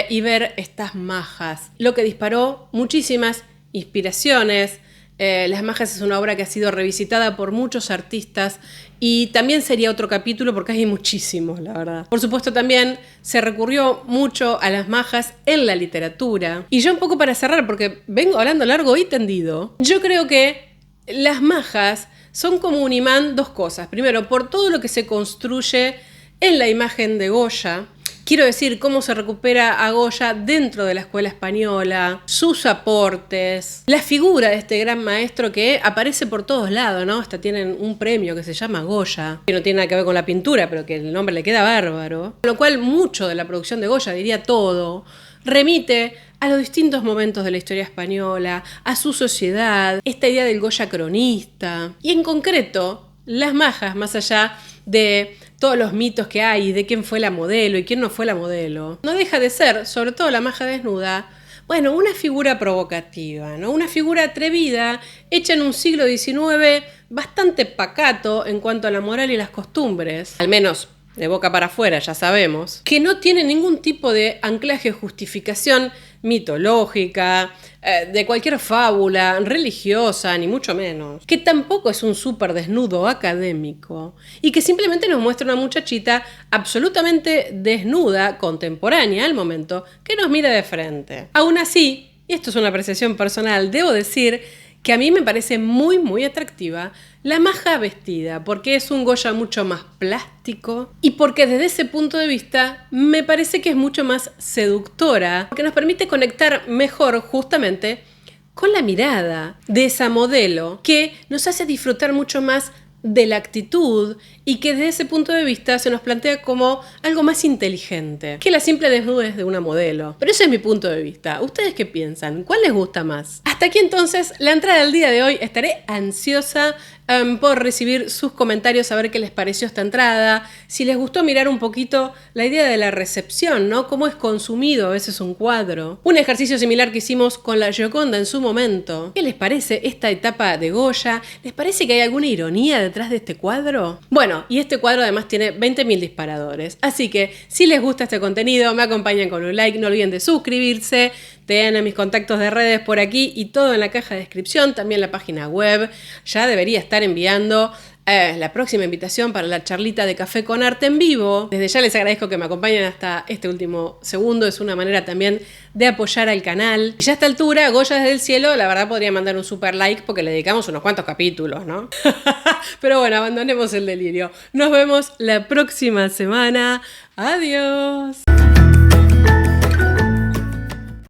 y ver estas majas. Lo que disparó muchísimas inspiraciones. Las majas es una obra que ha sido revisitada por muchos artistas y también sería otro capítulo porque hay muchísimos, la verdad. Por supuesto también se recurrió mucho a las majas en la literatura. Y yo un poco para cerrar, porque vengo hablando largo y tendido, yo creo que las majas son como un imán dos cosas. Primero, por todo lo que se construye en la imagen de Goya. Quiero decir, cómo se recupera a Goya dentro de la escuela española, sus aportes, la figura de este gran maestro que aparece por todos lados, ¿no? Hasta tienen un premio que se llama Goya, que no tiene nada que ver con la pintura, pero que el nombre le queda bárbaro. Con lo cual, mucho de la producción de Goya, diría todo, remite a los distintos momentos de la historia española, a su sociedad, esta idea del Goya cronista. Y en concreto, las majas, más allá de todos los mitos que hay de quién fue la modelo y quién no fue la modelo, no deja de ser, sobre todo la maja desnuda, bueno, una figura provocativa, ¿no? Una figura atrevida, hecha en un siglo XIX bastante pacato en cuanto a la moral y las costumbres, al menos de boca para afuera, ya sabemos, que no tiene ningún tipo de anclaje o justificación mitológica, de cualquier fábula religiosa, ni mucho menos. Que tampoco es un súper desnudo académico y que simplemente nos muestra una muchachita absolutamente desnuda, contemporánea al momento, que nos mira de frente. Aún así, y esto es una apreciación personal, debo decir que a mí me parece muy, muy atractiva la maja vestida, porque es un Goya mucho más plástico y porque desde ese punto de vista me parece que es mucho más seductora, porque nos permite conectar mejor justamente con la mirada de esa modelo que nos hace disfrutar mucho más de la actitud y que desde ese punto de vista se nos plantea como algo más inteligente que la simple desnudez de una modelo. Pero ese es mi punto de vista. ¿Ustedes qué piensan? ¿Cuál les gusta más? Hasta aquí entonces la entrada del día de hoy. Estaré ansiosa por recibir sus comentarios, a ver qué les pareció esta entrada, si les gustó mirar un poquito la idea de la recepción, ¿no? Cómo es consumido a veces un cuadro. Un ejercicio similar que hicimos con la Gioconda en su momento. ¿Qué les parece esta etapa de Goya? ¿Les parece que hay alguna ironía detrás de este cuadro? Bueno, y este cuadro además tiene 20.000 disparadores. Así que si les gusta este contenido, me acompañan con un like, no olviden de suscribirse. Tienen mis contactos de redes por aquí y todo en la caja de descripción, también la página web. Ya debería estar enviando la próxima invitación para la charlita de Café con Arte en vivo. Desde ya les agradezco que me acompañen hasta este último segundo. Es una manera también de apoyar al canal. Y ya a esta altura, Goya desde el cielo, la verdad podría mandar un super like porque le dedicamos unos cuantos capítulos, ¿no? Pero bueno, abandonemos el delirio. Nos vemos la próxima semana. Adiós.